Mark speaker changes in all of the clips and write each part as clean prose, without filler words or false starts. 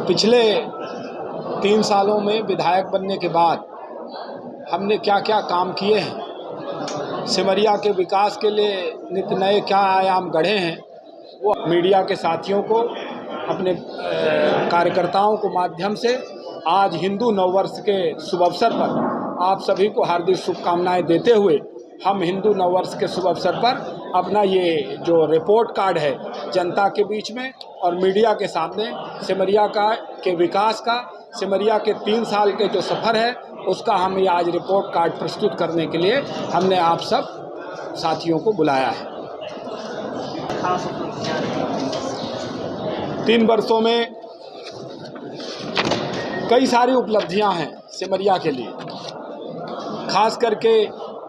Speaker 1: पिछले 3 सालों में विधायक बनने के बाद हमने क्या क्या काम किए हैं, सिमरिया के विकास के लिए नित नए क्या आयाम गढ़े हैं, वो मीडिया के साथियों को, अपने कार्यकर्ताओं को माध्यम से आज हिंदू नववर्ष के शुभ अवसर पर आप सभी को हार्दिक शुभकामनाएं देते हुए हम हिंदू नववर्ष के शुभ अवसर पर अपना ये जो रिपोर्ट कार्ड है जनता के बीच में और मीडिया के सामने सिमरिया के विकास का, सिमरिया के 3 साल के जो सफ़र है उसका हम ये आज रिपोर्ट कार्ड प्रस्तुत करने के लिए हमने आप सब साथियों को बुलाया है। 3 वर्षों में कई सारी उपलब्धियां हैं सिमरिया के लिए, खास करके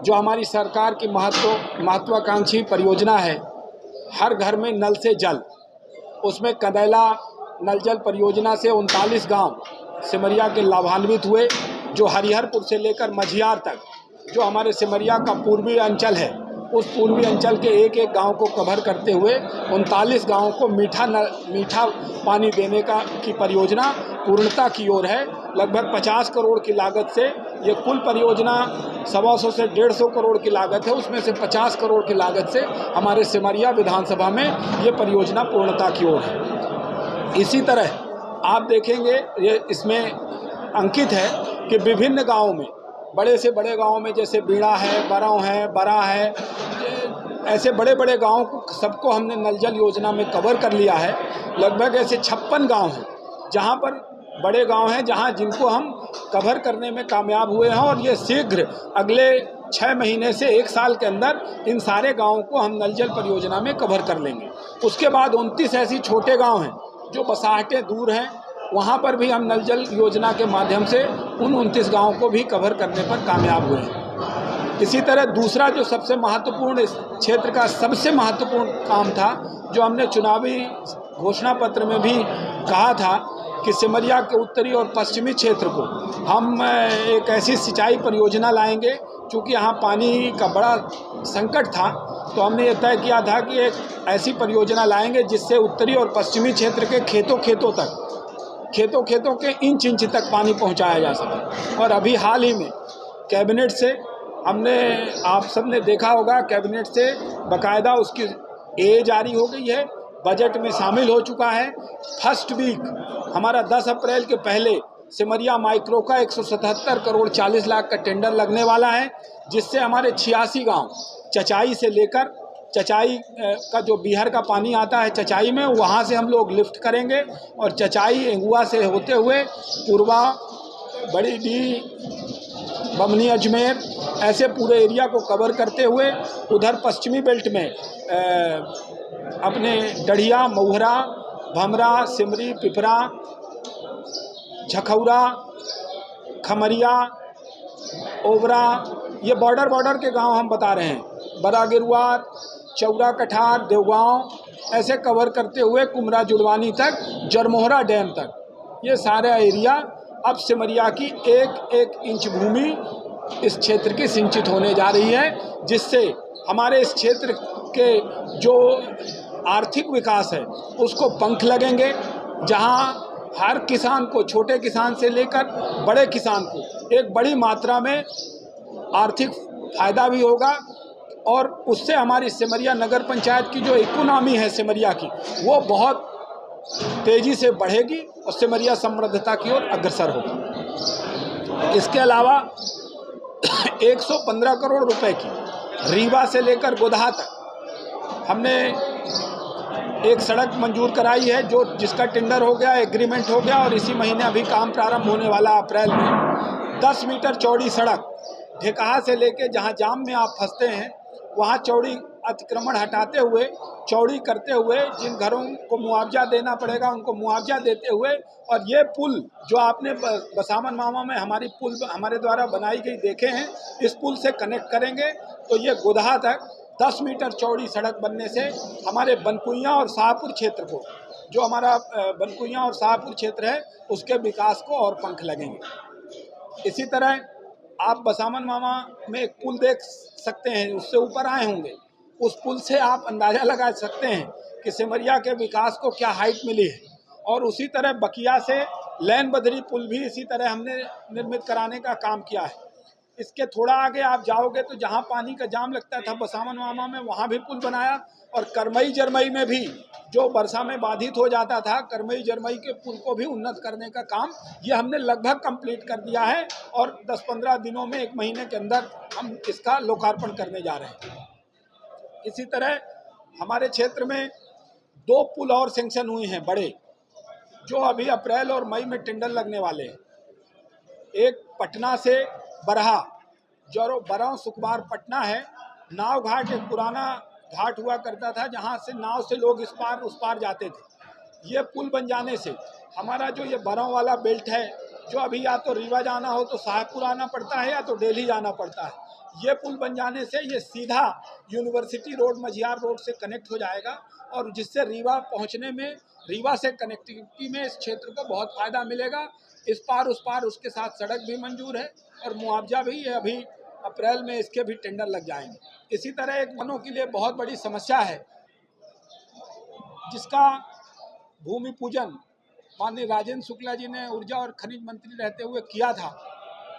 Speaker 1: जो हमारी सरकार की महत्वाकांक्षी परियोजना है हर घर में नल से जल, उसमें कदैला नल जल परियोजना से 39 गांव सिमरिया के लाभान्वित हुए। जो हरिहरपुर से लेकर मझियार तक जो हमारे सिमरिया का पूर्वी अंचल है, उस पूर्वी अंचल के एक एक गांव को कवर करते हुए 39 गांवों को मीठा पानी देने की परियोजना पूर्णता की ओर है। लगभग 50 करोड़ की लागत से ये कुल परियोजना 125 से 150 करोड़ की लागत है, उसमें से 50 करोड़ की लागत से हमारे सिमरिया विधानसभा में ये परियोजना पूर्णता की ओर है। इसी तरह आप देखेंगे ये इसमें अंकित है कि विभिन्न गाँवों में, बड़े से बड़े गाँव में जैसे बीड़ा है, बराव है, बरा है, ऐसे बड़े बड़े गाँव को सबको हमने नल जल योजना में कवर कर लिया है। लगभग ऐसे 56 गाँव हैं जहाँ पर बड़े गांव हैं जिनको हम कवर करने में कामयाब हुए हैं और ये शीघ्र अगले 6 महीने से 1 साल के अंदर इन सारे गांवों को हम नल जल परियोजना में कवर कर लेंगे। उसके बाद 29 ऐसी छोटे गांव हैं जो बसाहटें दूर हैं, वहां पर भी हम नल जल योजना के माध्यम से उन 29 गाँवों को भी कवर करने पर कामयाब हुए हैं। इसी तरह दूसरा जो सबसे महत्वपूर्ण इस क्षेत्र का सबसे महत्वपूर्ण काम था, जो हमने चुनावी घोषणा पत्र में भी कहा था कि सिमरिया के उत्तरी और पश्चिमी क्षेत्र को हम एक ऐसी सिंचाई परियोजना लाएंगे। चूँकि यहाँ पानी का बड़ा संकट था, तो हमने ये तय किया था कि एक ऐसी परियोजना लाएंगे जिससे उत्तरी और पश्चिमी क्षेत्र के खेतों के इंच तक पानी पहुँचाया जा सके। और अभी हाल ही में कैबिनेट से हमने, आप सबने देखा होगा, कैबिनेट से बाकायदा उसकी ए जारी हो गई है, बजट में शामिल हो चुका है। फर्स्ट वीक हमारा 10 अप्रैल के पहले सिमरिया माइक्रो का 177 करोड़ 40 लाख का टेंडर लगने वाला है, जिससे हमारे 86 गांव चचाई से लेकर, चचाई का जो बिहार का पानी आता है चचाई में, वहां से हम लोग लिफ्ट करेंगे और चचाई एंगुआ से होते हुए पूर्वा, बड़ी डी, बमनी, अजमेर, ऐसे पूरे एरिया को कवर करते हुए उधर पश्चिमी बेल्ट में अपने डढ़िया, मऊहरा, भमरा, सिमरी, पिपरा, झखौरा, खमरिया, ओबरा, ये बॉर्डर के गांव हम बता रहे हैं। बड़ा गिरवार, चौरा कठार, देवगांव, ऐसे कवर करते हुए कुमरा जुड़वानी तक, जरमोहरा डैम तक, ये सारा एरिया अब सिमरिया की एक इंच भूमि इस क्षेत्र की सिंचित होने जा रही है, जिससे हमारे इस क्षेत्र के जो आर्थिक विकास है उसको पंख लगेंगे। जहां हर किसान को, छोटे किसान से लेकर बड़े किसान को एक बड़ी मात्रा में आर्थिक फायदा भी होगा और उससे हमारी सिमरिया नगर पंचायत की जो इकोनॉमी है सिमरिया की, वो बहुत तेज़ी से बढ़ेगी और सिमरिया समृद्धता की ओर अग्रसर होगा। इसके अलावा 115 करोड़ रुपए की रीवा से लेकर गोधा तक हमने एक सड़क मंजूर कराई है, जिसका टेंडर हो गया, एग्रीमेंट हो गया और इसी महीने अभी काम प्रारंभ होने वाला अप्रैल में। 10 मीटर चौड़ी सड़क ढेकहा से लेके जहां जाम में आप फंसते हैं वहां चौड़ी अतिक्रमण हटाते हुए, चौड़ी करते हुए, जिन घरों को मुआवजा देना पड़ेगा उनको मुआवजा देते हुए, और ये पुल जो आपने बसामन मामा में हमारी पुल हमारे द्वारा बनाई गई देखे हैं, इस पुल से कनेक्ट करेंगे तो ये गोधा तक 10 मीटर चौड़ी सड़क बनने से हमारे बनकुइयाँ और शाहपुर क्षेत्र को, जो हमारा बनकुइयाँ और शाहपुर क्षेत्र है, उसके विकास को और पंख लगेंगे। इसी तरह आप बसामन मामा में एक पुल देख सकते हैं, उससे ऊपर आए होंगे, उस पुल से आप अंदाज़ा लगा सकते हैं कि सिमरिया के विकास को क्या हाइट मिली है। और उसी तरह बकिया से लैन बदरी पुल भी इसी तरह हमने निर्मित कराने का काम किया है। इसके थोड़ा आगे आप जाओगे तो जहाँ पानी का जाम लगता था बसावन मामा में, वहाँ भी पुल बनाया। और करमई जरमई में भी जो वर्षा में बाधित हो जाता था, करमई जरमई के पुल को भी उन्नत करने का काम ये हमने लगभग कंप्लीट कर दिया है। और 10-15 दिनों में, 1 महीने के अंदर हम इसका लोकार्पण करने जा रहे हैं। इसी तरह हमारे क्षेत्र में 2 पुल और सैंक्शन हुए हैं बड़े, जो अभी अप्रैल और मई में टेंडर लगने वाले हैं। एक पटना से बरहा, जो बरौं सुकबार पटना है, नाव घाट एक पुराना घाट हुआ करता था जहाँ से नाव से लोग इस पार उस पार जाते थे। ये पुल बन जाने से हमारा जो ये बरौं वाला बेल्ट है, जो अभी या तो रीवा जाना हो तो साहेबपुर आना पड़ता है या तो दिल्ली जाना पड़ता है, ये पुल बन जाने से ये सीधा यूनिवर्सिटी रोड, मझियार रोड से कनेक्ट हो जाएगा। और जिससे रीवा पहुँचने में, रीवा से कनेक्टिविटी में इस क्षेत्र को बहुत फ़ायदा मिलेगा। इस पार उस पार उसके साथ सड़क भी मंजूर है और मुआवजा भी है। अभी अप्रैल में इसके भी टेंडर लग जाएंगे। इसी तरह एक वनों के लिए बहुत बड़ी समस्या है, जिसका भूमि पूजन माननीय राजेंद्र शुक्ला जी ने ऊर्जा और खनिज मंत्री रहते हुए किया था।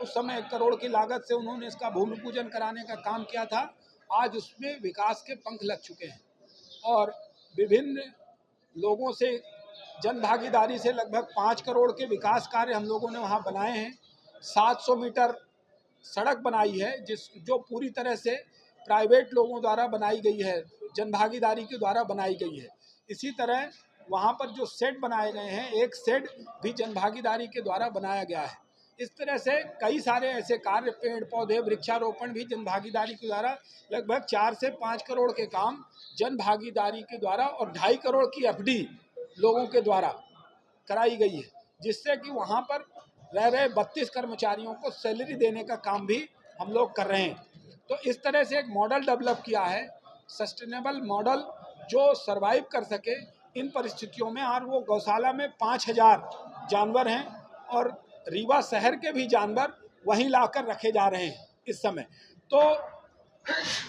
Speaker 1: उस समय 1 करोड़ की लागत से उन्होंने इसका भूमि पूजन कराने का काम किया था। आज उसमें विकास के पंख लग चुके हैं और विभिन्न लोगों से जन भागीदारी से लगभग 5 करोड़ के विकास कार्य हम लोगों ने वहाँ बनाए हैं। 700 मीटर सड़क बनाई है, जो पूरी तरह से प्राइवेट लोगों द्वारा बनाई गई है, जन भागीदारी के द्वारा बनाई गई है। इसी तरह वहाँ पर जो शेड बनाए गए हैं, एक शेड भी जन भागीदारी के द्वारा बनाया गया है। इस तरह से कई सारे ऐसे कार्य, पेड़ पौधे, वृक्षारोपण भी जन भागीदारी के द्वारा लगभग 4 से 5 करोड़ के काम जन भागीदारी के द्वारा और 2.5 करोड़ की एफडी लोगों के द्वारा कराई गई है, जिससे कि वहाँ पर रह रहे 32 कर्मचारियों को सैलरी देने का काम भी हम लोग कर रहे हैं। तो इस तरह से एक मॉडल डेवलप किया है, सस्टेनेबल मॉडल, जो सरवाइव कर सके इन परिस्थितियों में। और वो गौशाला में 5000 जानवर हैं और रीवा शहर के भी जानवर वहीं लाकर रखे जा रहे हैं इस समय। तो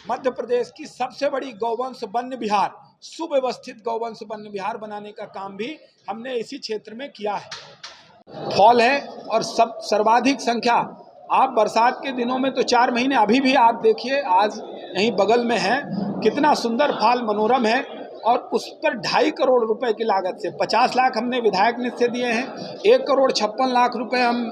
Speaker 1: मध्य प्रदेश की सबसे बड़ी गौवंश वन्य विहार, सुव्यवस्थित गौवंश वन्य विहार बनाने का काम भी हमने इसी क्षेत्र में किया है। फॉल है और सब सर्वाधिक संख्या, आप बरसात के दिनों में तो 4 महीने, अभी भी आप देखिए, आज यहीं बगल में है, कितना सुंदर फॉल मनोरम है। और उस पर 2.5 करोड़ रुपए की लागत से 50 लाख हमने विधायक निधि से दिए हैं, 1 करोड़ 56 लाख रुपए हम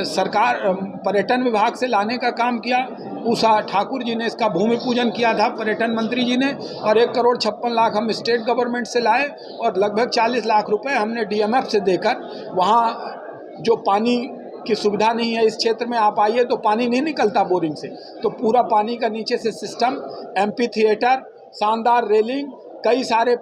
Speaker 1: सरकार पर्यटन विभाग से लाने का काम किया। उषा ठाकुर जी ने इसका भूमि पूजन किया था, पर्यटन मंत्री जी ने, और 1 करोड़ 56 लाख हम स्टेट गवर्नमेंट से लाए और लगभग 40 लाख रुपए हमने डीएमएफ से देकर, वहाँ जो पानी की सुविधा नहीं है इस क्षेत्र में, आप आइए तो पानी नहीं निकलता बोरिंग से, तो पूरा पानी का नीचे से सिस्टम, एम्पी थिएटर, शानदार रेलिंग, कई सारे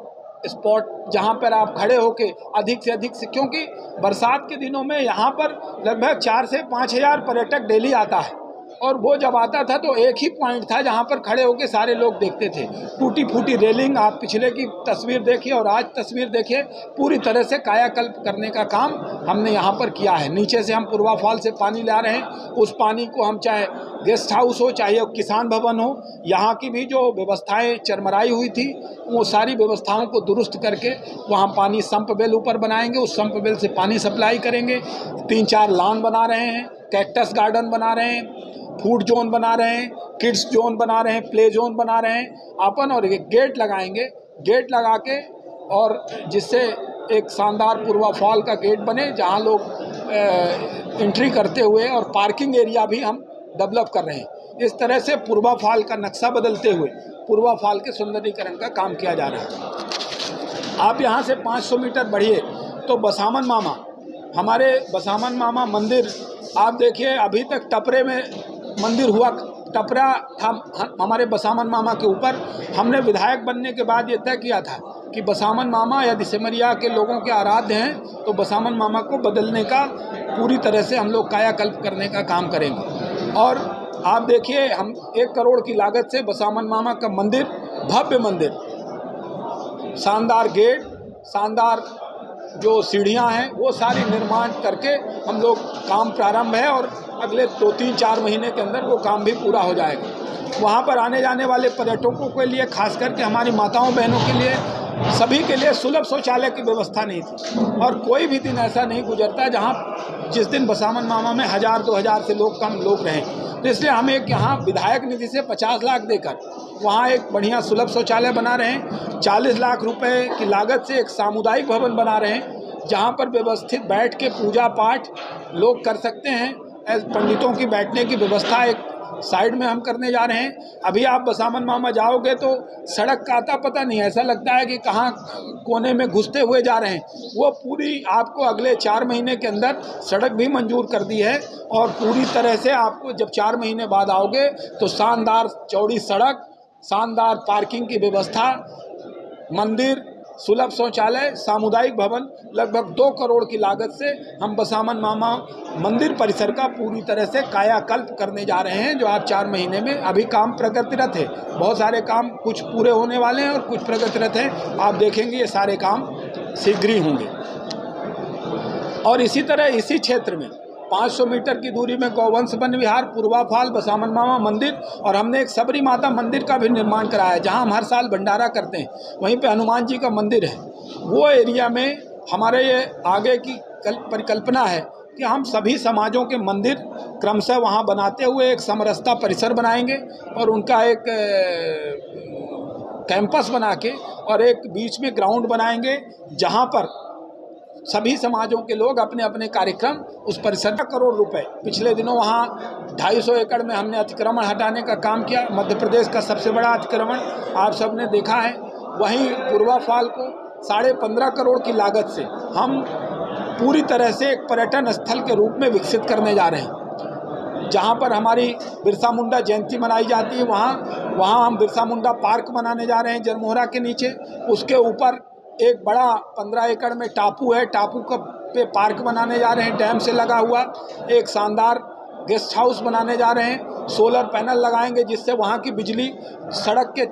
Speaker 1: स्पॉट जहाँ पर आप खड़े होके अधिक से अधिक से, क्योंकि बरसात के दिनों में यहाँ पर लगभग 4 से 5 हज़ार पर्यटक डेली आता है। और वो जब आता था तो एक ही पॉइंट था जहाँ पर खड़े होके सारे लोग देखते थे। टूटी फूटी रेलिंग, आप पिछले की तस्वीर देखिए और आज तस्वीर देखिए, पूरी तरह से कायाकल्प करने का काम हमने यहाँ पर किया है। नीचे से हम पूर्वा फॉल से पानी ला रहे हैं, उस पानी को हम चाहे गेस्ट हाउस हो, चाहे किसान भवन हो, यहाँ की भी जो व्यवस्थाएं चरमराई हुई थी, वो सारी व्यवस्थाओं को दुरुस्त करके वहाँ पानी संप वेल ऊपर बनाएंगे, उस संप वेल से पानी सप्लाई करेंगे। 3-4 लॉन बना रहे हैं, कैक्टस गार्डन बना रहे हैं, फूड जोन बना रहे हैं, किड्स जोन बना रहे हैं, प्ले जोन बना रहे हैं अपन, और एक गेट लगाएंगे, गेट लगा के, और जिससे एक शानदार पूर्वा फॉल का गेट बने जहां लोग एंट्री करते हुए, और पार्किंग एरिया भी हम डेवलप कर रहे हैं। इस तरह से पूर्वा फॉल का नक्शा बदलते हुए पूर्वा फॉल के सुंदरीकरण का काम किया जा रहा है। आप यहाँ से 500 मीटर बढ़िए तो बसामन मामा, हमारे बसामन मामा मंदिर आप देखिए, अभी तक टपरे में मंदिर हुआ, टपरा था हमारे बसामन मामा के ऊपर। हमने विधायक बनने के बाद ये तय किया था कि बसामन मामा यदि सिमरिया के लोगों के आराध्य हैं तो बसामन मामा को बदलने का पूरी तरह से हम लोग कायाकल्प करने का काम करेंगे। और आप देखिए, हम 1 करोड़ की लागत से बसामन मामा का मंदिर, भव्य मंदिर, शानदार गेट, शानदार जो सीढ़ियां हैं, वो सारी निर्माण करके हम लोग काम प्रारंभ है, और अगले 2-3-4 महीने के अंदर वो काम भी पूरा हो जाएगा। वहाँ पर आने जाने वाले पर्यटकों के लिए, खास करके हमारी माताओं बहनों के लिए सभी के लिए सुलभ शौचालय की व्यवस्था नहीं थी। और कोई भी दिन ऐसा नहीं गुजरता जहाँ जिस दिन बसामन मामा में 1000-2000 से कम लोग रहें। तो इसलिए हम एक यहाँ विधायक निधि से 50 लाख देकर वहाँ एक बढ़िया सुलभ शौचालय बना रहे हैं। 40 लाख रुपए की लागत से एक सामुदायिक भवन बना रहे हैं जहाँ पर व्यवस्थित बैठ के पूजा पाठ लोग कर सकते हैं। पंडितों की बैठने की व्यवस्था एक साइड में हम करने जा रहे हैं। अभी आप बसामन मामा जाओगे तो सड़क का आता पता नहीं, ऐसा लगता है कि कहाँ कोने में घुसते हुए जा रहे हैं। वो पूरी आपको अगले 4 महीने के अंदर सड़क भी मंजूर कर दी है और पूरी तरह से आपको जब 4 महीने बाद आओगे तो शानदार चौड़ी सड़क, शानदार पार्किंग की व्यवस्था, मंदिर, सुलभ शौचालय, सामुदायिक भवन, लगभग 2 करोड़ की लागत से हम बसामन मामा मंदिर परिसर का पूरी तरह से कायाकल्प करने जा रहे हैं, जो आप 4 महीने में अभी काम प्रगतिरत है। बहुत सारे काम कुछ पूरे होने वाले हैं और कुछ प्रगतिरत हैं। आप देखेंगे ये सारे काम शीघ्र ही होंगे। और इसी तरह इसी क्षेत्र में 500 मीटर की दूरी में गौवंश वन विहार, पूर्वाफाल, बसामन मामा मंदिर और हमने एक सबरी माता मंदिर का भी निर्माण कराया है जहां हम हर साल भंडारा करते हैं। वहीं पे हनुमान जी का मंदिर है। वो एरिया में हमारे ये आगे की परिकल्पना है कि हम सभी समाजों के मंदिर क्रमशः वहां बनाते हुए एक समरसता परिसर बनाएंगे और उनका एक कैंपस बना के और एक बीच में ग्राउंड बनाएंगे जहां पर सभी समाजों के लोग अपने अपने कार्यक्रम उस परिसर का करोड़ रुपए। पिछले दिनों वहाँ 250 एकड़ में हमने अतिक्रमण हटाने का काम किया। मध्य प्रदेश का सबसे बड़ा अतिक्रमण आप सब ने देखा है। वहीं पूर्वाफाल को 15.5 करोड़ की लागत से हम पूरी तरह से एक पर्यटन स्थल के रूप में विकसित करने जा रहे हैं। जहाँ पर हमारी बिरसा मुंडा जयंती मनाई जाती है वहाँ हम बिरसा मुंडा पार्क बनाने जा रहे हैं जरमोहरा के नीचे। उसके ऊपर एक बड़ा 15 एकड़ में टापू है, टापू का पे पार्क बनाने जा रहे हैं डैम से लगा हुआ। एक शानदार गेस्ट हाउस बनाने जा रहे हैं। सोलर पैनल लगाएंगे जिससे वहाँ की बिजली सड़क के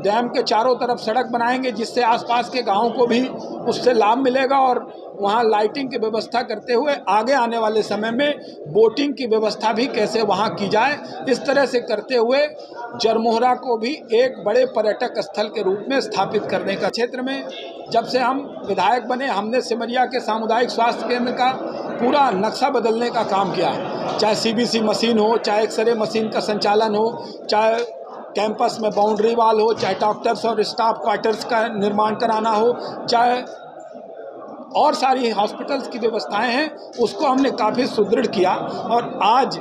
Speaker 1: डैम के चारों तरफ सड़क बनाएंगे जिससे आसपास के गाँव को भी उससे लाभ मिलेगा। और वहाँ लाइटिंग की व्यवस्था करते हुए आगे आने वाले समय में बोटिंग की व्यवस्था भी कैसे वहाँ की जाए, इस तरह से करते हुए जरमोहरा को भी एक बड़े पर्यटक स्थल के रूप में स्थापित करने का। क्षेत्र में जब से हम विधायक बने हमने सिमरिया के सामुदायिक स्वास्थ्य केंद्र का पूरा नक्शा बदलने का काम किया है। चाहे CBC मशीन हो, चाहे एक्सरे मशीन का संचालन हो, चाहे कैंपस में बाउंड्री वाल हो, चाहे डॉक्टर्स और स्टाफ क्वार्टर्स का निर्माण कराना हो, चाहे और सारी हॉस्पिटल्स की व्यवस्थाएं हैं, उसको हमने काफ़ी सुदृढ़ किया। और आज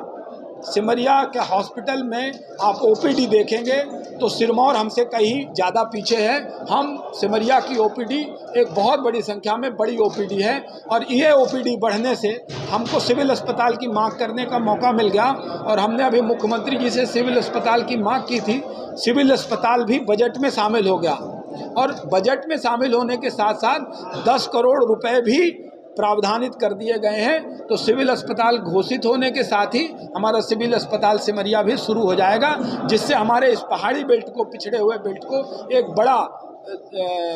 Speaker 1: सिमरिया के हॉस्पिटल में आप OPD देखेंगे तो सिरमौर हमसे कहीं ज़्यादा पीछे है। हम सिमरिया की OPD एक बहुत बड़ी संख्या में बड़ी OPD है और ये OPD बढ़ने से हमको सिविल अस्पताल की मांग करने का मौका मिल गया। और हमने अभी मुख्यमंत्री जी से सिविल अस्पताल की मांग की थी। सिविल अस्पताल भी बजट में शामिल हो गया और बजट में शामिल होने के साथ साथ 10 करोड़ रुपए भी प्रावधानित कर दिए गए हैं। तो सिविल अस्पताल घोषित होने के साथ ही हमारा सिविल अस्पताल सिमरिया भी शुरू हो जाएगा, जिससे हमारे इस पहाड़ी बेल्ट को, पिछड़े हुए बेल्ट को एक बड़ा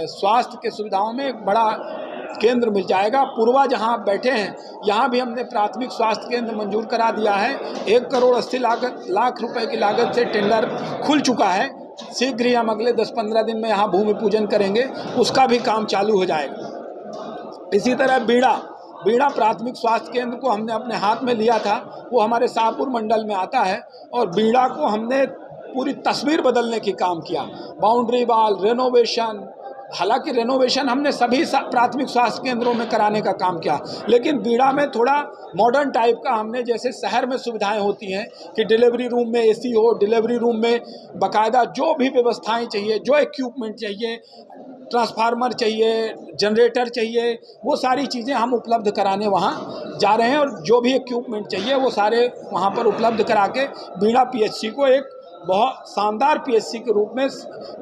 Speaker 1: स्वास्थ्य के सुविधाओं में एक बड़ा केंद्र मिल जाएगा। पूर्वा जहां आप बैठे हैं यहाँ भी हमने प्राथमिक स्वास्थ्य केंद्र मंजूर करा दिया है। 1 करोड़ 80 लाख रुपए की लागत से टेंडर खुल चुका है। शीघ्र ही हम अगले 10-15 दिन में यहाँ भूमि पूजन करेंगे, उसका भी काम चालू हो जाएगा। इसी तरह बीड़ा प्राथमिक स्वास्थ्य केंद्र को हमने अपने हाथ में लिया था। वो हमारे शाहपुर मंडल में आता है और बीड़ा को हमने पूरी तस्वीर बदलने की काम किया। बाउंड्री वाल, रेनोवेशन, हालांकि रेनोवेशन हमने सभी प्राथमिक स्वास्थ्य केंद्रों में कराने का काम किया, लेकिन बीड़ा में थोड़ा मॉडर्न टाइप का हमने, जैसे शहर में सुविधाएं होती हैं कि डिलीवरी रूम में AC हो, डिलीवरी रूम में बाकायदा जो भी व्यवस्थाएं चाहिए, जो इक्विपमेंट चाहिए, ट्रांसफार्मर चाहिए, जनरेटर चाहिए, वो सारी चीज़ें हम उपलब्ध कराने वहाँ जा रहे हैं। और जो भी इक्विपमेंट चाहिए वो सारे वहाँ पर उपलब्ध करा के बीड़ा PHC को एक बहुत शानदार PHC के रूप में,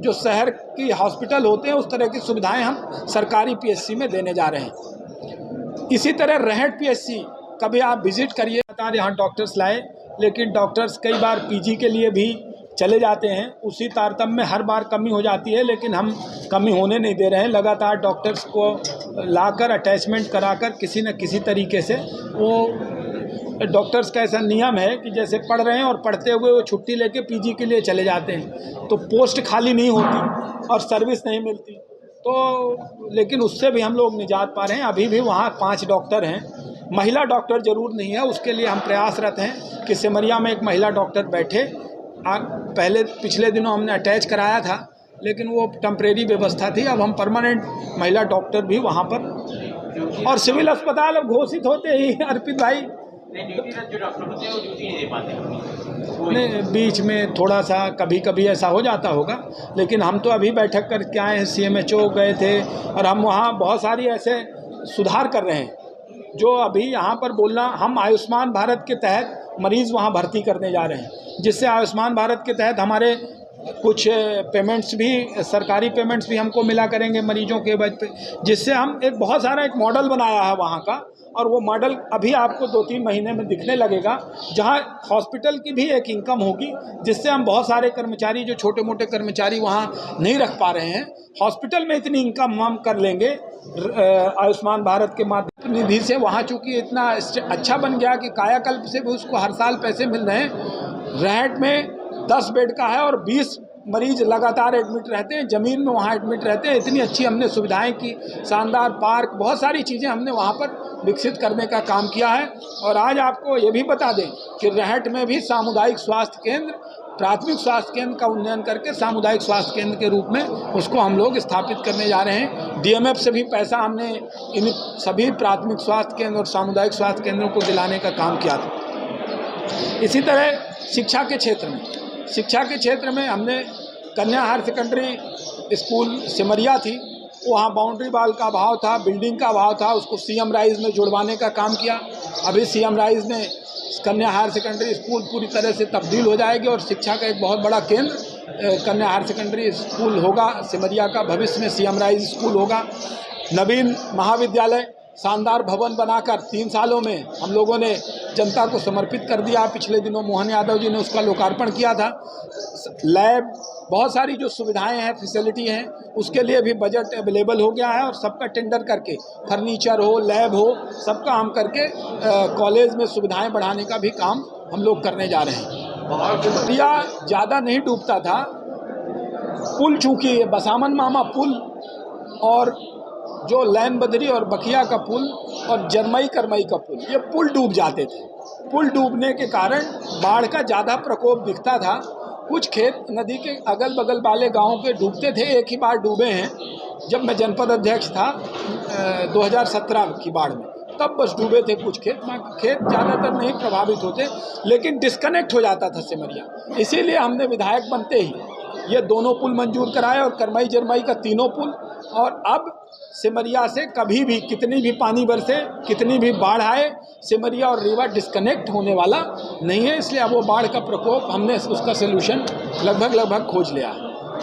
Speaker 1: जो शहर की हॉस्पिटल होते हैं उस तरह की सुविधाएं हम सरकारी PHC में देने जा रहे हैं। इसी तरह रेहट PHC कभी आप विजिट करिए। यहाँ डॉक्टर्स लाए, लेकिन डॉक्टर्स कई बार PG के लिए भी चले जाते हैं। उसी तारतम्य में हर बार कमी हो जाती है, लेकिन हम कमी होने नहीं दे रहे हैं। लगातार डॉक्टर्स को लाकर अटैचमेंट कराकर किसी न किसी तरीके से, वो डॉक्टर्स का ऐसा नियम है कि जैसे पढ़ रहे हैं और पढ़ते हुए वो छुट्टी लेके PG के लिए चले जाते हैं, तो पोस्ट खाली नहीं होती और सर्विस नहीं मिलती। तो लेकिन उससे भी हम लोग निजात पा रहे हैं। अभी भी वहाँ 5 डॉक्टर हैं, महिला डॉक्टर ज़रूर नहीं है, उसके लिए हम प्रयासरत हैं कि सिमरिया में एक महिला डॉक्टर बैठे। पहले पिछले दिनों हमने अटैच कराया था, लेकिन वो टेम्परेरी व्यवस्था थी। अब हम परमानेंट महिला डॉक्टर भी वहाँ पर, और सिविल अस्पताल अब घोषित होते ही अर्पित भाई
Speaker 2: जो डॉक्टर होते हैं वो ड्यूटी नहीं दे पाते।
Speaker 1: नहीं, बीच में थोड़ा सा कभी कभी ऐसा हो जाता होगा, लेकिन हम तो अभी बैठक करके आए हैं, CMHO गए थे और हम वहाँ बहुत सारी ऐसे सुधार कर रहे हैं जो अभी यहाँ पर बोलना। हम आयुष्मान भारत के तहत मरीज़ वहाँ भर्ती करने जा रहे हैं, जिससे आयुष्मान भारत के तहत हमारे कुछ पेमेंट्स भी, सरकारी पेमेंट्स भी हमको मिला करेंगे मरीजों के वजह पे, जिससे हम एक बहुत सारा एक मॉडल बनाया है वहाँ का। और वो मॉडल अभी आपको 2-3 महीने में दिखने लगेगा, जहाँ हॉस्पिटल की भी एक इनकम होगी, जिससे हम बहुत सारे कर्मचारी, जो छोटे मोटे कर्मचारी वहाँ नहीं रख पा रहे हैं, हॉस्पिटल में इतनी इनकम हम कर लेंगे आयुष्मान भारत के माध्यम निधि से। वहाँ चूँकि इतना अच्छा बन गया कि कायाकल्प से भी उसको हर साल पैसे मिल रहे हैं। रहट में 10 बेड का है और 20 मरीज लगातार एडमिट रहते हैं, ज़मीन में वहाँ एडमिट रहते हैं। इतनी अच्छी हमने सुविधाएं की, शानदार पार्क, बहुत सारी चीज़ें हमने वहाँ पर विकसित करने का काम किया है। और आज आपको ये भी बता दें कि रहट में भी सामुदायिक स्वास्थ्य केंद्र, प्राथमिक स्वास्थ्य केंद्र का उन्नयन करके सामुदायिक स्वास्थ्य केंद्र के रूप में उसको हम लोग स्थापित करने जा रहे हैं। DMF से भी पैसा हमने इन सभी प्राथमिक स्वास्थ्य केंद्र और सामुदायिक स्वास्थ्य केंद्रों को दिलाने का काम किया था। इसी तरह शिक्षा के क्षेत्र में हमने कन्या हायर सेकेंडरी स्कूल सिमरिया थी, वहाँ बाउंड्री वाल का अभाव था, बिल्डिंग का अभाव था, उसको CM राइज में जुड़वाने का काम किया। अभी CM राइज में कन्या हायर सेकेंडरी स्कूल पूरी तरह से तब्दील हो जाएगी और शिक्षा का एक बहुत बड़ा केंद्र कन्या हायर सेकेंडरी स्कूल होगा सिमरिया का। भविष्य में CM राइज स्कूल होगा। नवीन महाविद्यालय शानदार भवन बनाकर 3 सालों में हम लोगों ने जनता को समर्पित कर दिया। पिछले दिनों मोहन यादव जी ने उसका लोकार्पण किया था। लैब, बहुत सारी जो सुविधाएं हैं, फैसिलिटी हैं, उसके लिए भी बजट अवेलेबल हो गया है और सबका टेंडर करके, फर्नीचर हो, लैब हो, सबका हम करके कॉलेज में सुविधाएं बढ़ाने का भी काम हम लोग करने जा रहे हैं। या ज़्यादा नहीं डूबता था, पुल चूँकि बसामन मामा पुल और जो लैन बदरी और बखिया का पुल और जरमई करमई का पुल, ये पुल डूब जाते थे। पुल डूबने के कारण बाढ़ का ज़्यादा प्रकोप दिखता था। कुछ खेत नदी के अगल बगल वाले गांवों के डूबते थे। एक ही बार डूबे हैं जब मैं जनपद अध्यक्ष था 2017 की बाढ़ में, तब बस डूबे थे कुछ खेत। ज़्यादातर नहीं प्रभावित होते, लेकिन डिस्कनेक्ट हो जाता था सिमरिया। इसीलिए हमने विधायक बनते ही ये दोनों पुल मंजूर कराए और करमई जरमई का तीनों पुल। और अब सिमरिया से कभी भी कितनी भी पानी बरसे, कितनी भी बाढ़ आए, सिमरिया और रीवा डिस्कनेक्ट होने वाला नहीं है। इसलिए अब वो बाढ़ का प्रकोप, हमने उसका सलूशन लगभग खोज लिया है।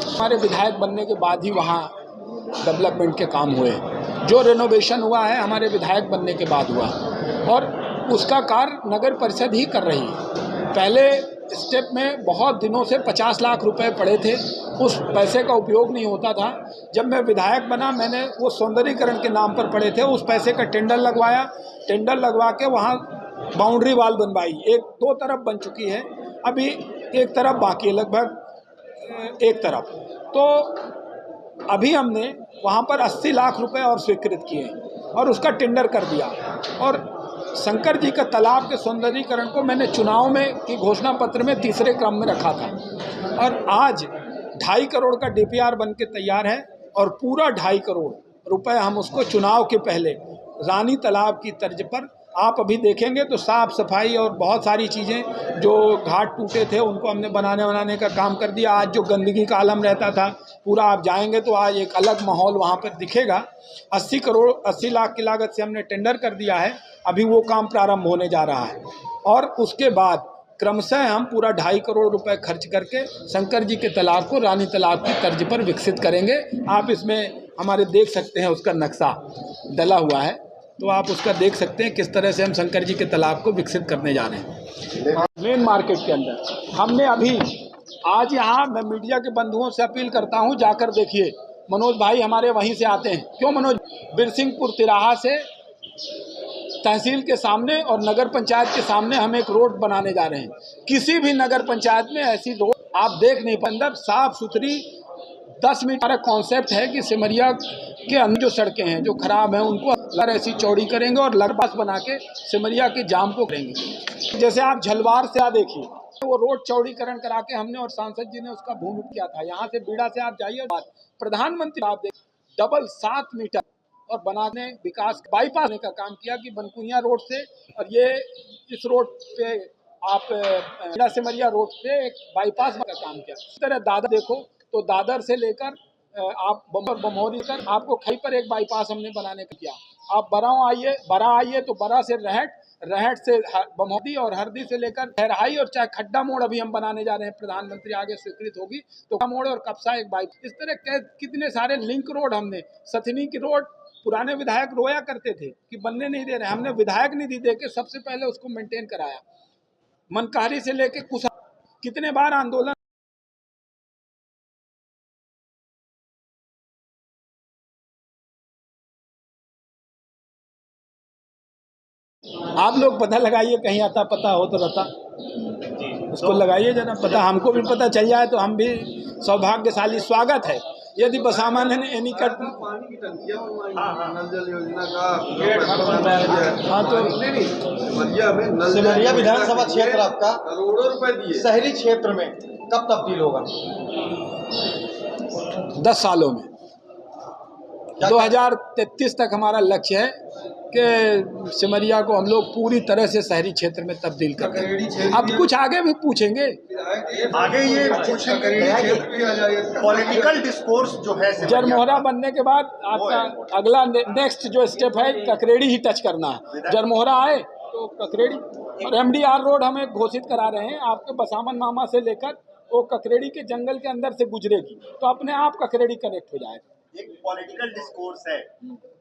Speaker 1: हमारे विधायक बनने के बाद ही वहाँ डेवलपमेंट के काम हुए। जो रेनोवेशन हुआ है हमारे विधायक बनने के बाद हुआ, और उसका कार्य नगर परिषद ही कर रही है। पहले स्टेप में बहुत दिनों से 50 लाख रुपए पड़े थे, उस पैसे का उपयोग नहीं होता था। जब मैं विधायक बना, मैंने वो सौंदर्यीकरण के नाम पर पड़े थे, उस पैसे का टेंडर लगवाया। टेंडर लगवा के वहाँ बाउंड्री वाल बनवाई। 2 तरफ बन चुकी है, अभी एक तरफ बाकी है, लगभग एक तरफ। तो अभी हमने वहाँ पर 80 लाख रुपए और स्वीकृत किए और उसका टेंडर कर दिया। और शंकर जी का तालाब के सौंदर्यीकरण को मैंने चुनाव में की घोषणा पत्र में 3रे क्रम में रखा था, और आज 2.5 करोड़ का DPR बन के तैयार है और पूरा 2.5 करोड़ रुपए हम उसको चुनाव के पहले रानी तालाब की तर्ज पर, आप अभी देखेंगे तो साफ़ सफाई और बहुत सारी चीज़ें, जो घाट टूटे थे उनको हमने बनाने का काम कर दिया। आज जो गंदगी का आलम रहता था, पूरा आप जाएंगे तो आज एक अलग माहौल वहाँ पर दिखेगा। 80 लाख की लागत से हमने टेंडर कर दिया है, अभी वो काम प्रारंभ होने जा रहा है। और उसके बाद क्रमशः हम पूरा 2.5 करोड़ रुपए खर्च करके शंकर जी के तालाब को रानी तालाब की तर्ज पर विकसित करेंगे। आप इसमें हमारे देख सकते हैं, उसका नक्शा डला हुआ है, तो आप उसका देख सकते हैं किस तरह से हम शंकर जी के तालाब को विकसित करने जा रहे हैं। मेन मार्केट के अंदर हमने अभी आज यहाँ, मैं मीडिया के बंधुओं से अपील करता हूँ, जाकर देखिए। मनोज भाई हमारे वहीं से आते हैं। क्यों मनोज? बिरसिंहपुर तिराहा से तहसील के सामने और नगर पंचायत के सामने हम एक रोड बनाने जा रहे हैं। किसी भी नगर पंचायत में ऐसी रोड आप देख नहीं पाएंगे। साफ सुथरी 10 मीटर हमारा कॉन्सेप्ट है कि सिमरिया के अंदर जो सड़कें हैं जो खराब हैं उनको ऐसी चौड़ी करेंगे और लगपास बना के सिमरिया के जाम को करेंगे। जैसे आप झलवार से देखिए, वो रोड चौड़ीकरण करा के हमने और सांसद जी ने उसका भूमि किया था। यहाँ से बीड़ा से आप जाइए, प्रधानमंत्री आप देखिए डबल 7 मीटर और बनाने विकास बाईपास का काम किया कि बनकुइया रोड से और ये इस रोड पे आप बीड़ा सिमरिया रोड पे एक बाईपास का काम किया। इस तरह दादर देखो तो दादर से लेकर आप बमौरी कर आपको कहीं पर एक बाईपास हमने बनाने का किया। आप बरा आइए तो बरा से रहट से बमौरी और हरदी से लेकर ठहराई और चाहे खड्डा मोड़ अभी हम बनाने जा रहे हैं, प्रधानमंत्री आगे स्वीकृत होगी तो मोड़ और कपसा एक बाईपास। इस तरह कितने सारे लिंक रोड हमने, सथनी की रोड पुराने विधायक रोया करते थे कि बनने नहीं दे रहे, हमने विधायक निधि दे के सबसे पहले उसको मेंटेन कराया। मनकारी से लेके कुछ कितने बार आंदोलन आप लोग पता लगाइए, कहीं आता पता हो तो रहता उसको लगाइए जरा पता, हमको भी पता चल जाए तो हम भी सौभाग्यशाली। स्वागत है यदि बसामा ने एनीकट
Speaker 3: पानी की टंकियां नल जल योजना का
Speaker 1: हाँ तो
Speaker 4: सिमरिया विधानसभा क्षेत्र आपका
Speaker 3: करोड़ों रुपए दिए
Speaker 4: शहरी क्षेत्र में कब तब्दील होगा?
Speaker 1: 10 सालों में 2033 तक हमारा लक्ष्य है कि सिमरिया को हम लोग पूरी तरह से शहरी क्षेत्र में तब्दील कर दें। अब कुछ आगे भी पूछेंगे,
Speaker 4: आगे ये पॉलिटिकल डिस्कोर्स जो है
Speaker 1: जरमोहरा बनने के बाद आपका अगला नेक्स्ट जो स्टेप है ककरेड़ी ही टच करना है। जरमोहरा आए तो ककरेड़ी और MDR रोड हमें घोषित करा रहे हैं, आपके बसामन मामा से लेकर वो ककरेड़ी के जंगल के अंदर से गुजरेगी तो अपने आप ककरेड़ी कनेक्ट हो जाएगा।
Speaker 5: एक पॉलिटिकल डिस्कोर्स है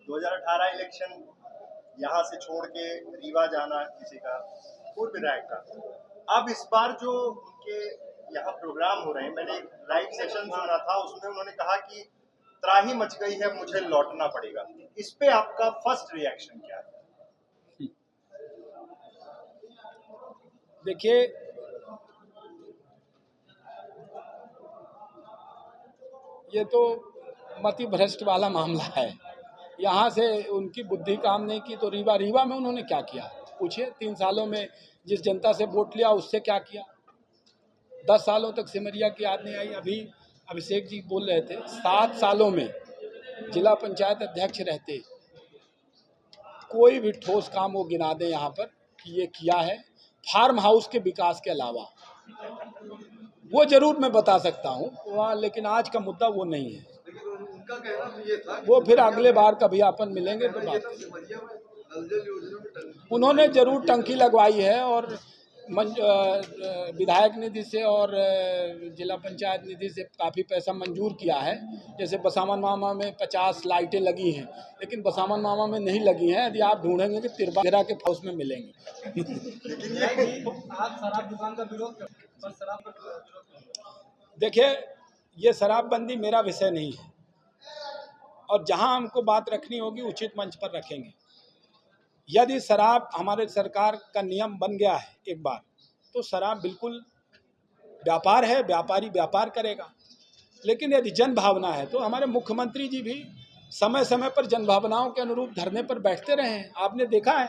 Speaker 5: 2018 इलेक्शन, यहाँ से छोड़ के रीवा जाना किसी का पूर्व विधायक का। अब इस बार जो उनके यहाँ प्रोग्राम हो रहे हैं, मैंने एक लाइव सेशन सुना था, उसमें उन्होंने कहा कि त्राही मच गई है, मुझे लौटना पड़ेगा। इस पे आपका फर्स्ट रिएक्शन क्या है?
Speaker 1: देखिए, ये तो मति भ्रष्ट वाला मामला है। यहाँ से उनकी बुद्धि काम नहीं की तो रीवा में उन्होंने क्या किया पूछिए। 3 सालों में जिस जनता से वोट लिया उससे क्या किया? 10 सालों तक सिमरिया की याद नहीं आई। अभी अभिषेक जी बोल रहे थे 7 सालों में जिला पंचायत अध्यक्ष रहते कोई भी ठोस काम वो गिना दें यहाँ पर कि ये किया है। फार्म हाउस के विकास के अलावा वो जरूर मैं बता सकता हूँ वहाँ, लेकिन आज का मुद्दा वो नहीं है।
Speaker 3: उनका कहना तो ये था
Speaker 1: वो फिर अगले बार कभी अपन मिलेंगे तो बात
Speaker 3: सिमरिया में नल जल योजना में टंकी
Speaker 1: उन्होंने जरूर टंकी लगवाई है और विधायक निधि से और जिला पंचायत निधि से काफ़ी पैसा मंजूर किया है। जैसे बसामन मामा में 50 लाइटें लगी हैं, लेकिन बसामन मामा में नहीं लगी हैं। यदि आप ढूंढेंगे कि तिरबा के हाउस में मिलेंगे।
Speaker 4: आप शराब दुकान का विरोध करते?
Speaker 1: देखिए, ये शराबबंदी मेरा विषय नहीं है और जहां हमको बात रखनी होगी उचित मंच पर रखेंगे। यदि शराब हमारे सरकार का नियम बन गया है एक बार, तो शराब बिल्कुल व्यापार है, व्यापारी व्यापार करेगा। लेकिन यदि जन भावना है तो हमारे मुख्यमंत्री जी भी समय समय पर जन भावनाओं के अनुरूप धरने पर बैठते रहे हैं, आपने देखा है।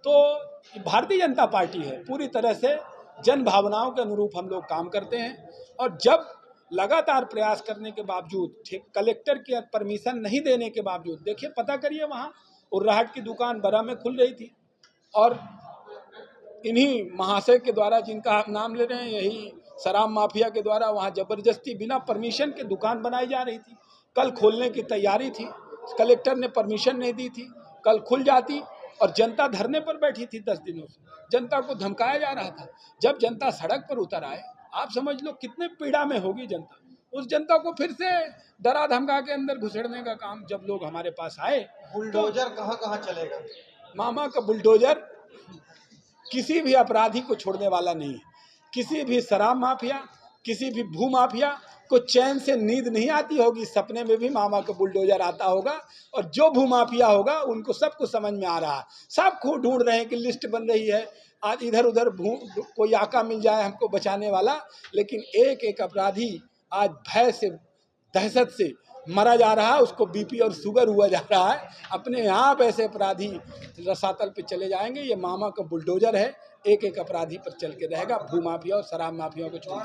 Speaker 1: तो भारतीय जनता पार्टी है, पूरी तरह से जन भावनाओं के अनुरूप हम लोग काम करते हैं। और जब लगातार प्रयास करने के बावजूद, कलेक्टर की परमिशन नहीं देने के बावजूद, देखिए पता करिए वहाँ उर्राहट की दुकान बरा में खुल रही थी और इन्हीं महाशय के द्वारा, जिनका आप नाम ले रहे हैं, यही शराब माफिया के द्वारा वहाँ जबरदस्ती बिना परमिशन के दुकान बनाई जा रही थी। कल खोलने की तैयारी थी, कलेक्टर ने परमिशन नहीं दी थी, कल खुल जाती और जनता धरने पर बैठी थी। 10 दिनों से जनता को धमकाया जा रहा था। जब जनता सड़क पर उतर आए, आप समझ लो कितने पीड़ा में होगी जनता। उस जनता को फिर से डरा धमका के अंदर घुसेड़ने का काम जब लोग हमारे पास आए।
Speaker 4: बुलडोजर कहाँ चलेगा?
Speaker 1: मामा का बुलडोजर किसी भी अपराधी को छोड़ने वाला नहीं है। किसी भी शराब माफिया, किसी भी भू माफिया को चैन से नींद नहीं आती होगी, सपने में भी मामा का बुलडोजर आता होगा। और जो भू माफिया होगा उनको सब कुछ समझ में आ रहा है, सब खूब ढूंढ रहे हैं कि लिस्ट बन रही है, आज इधर उधर कोई आका मिल जाए हमको बचाने वाला। लेकिन एक एक अपराधी आज भय से दहशत से मरा जा रहा है, उसको बीपी और शुगर हुआ जा रहा है। अपने आप ऐसे अपराधी रसातल पे चले जाएंगे। ये मामा का बुलडोजर है, एक एक अपराधी पर चल के रहेगा, भू माफिया और शराब माफिया को छोड़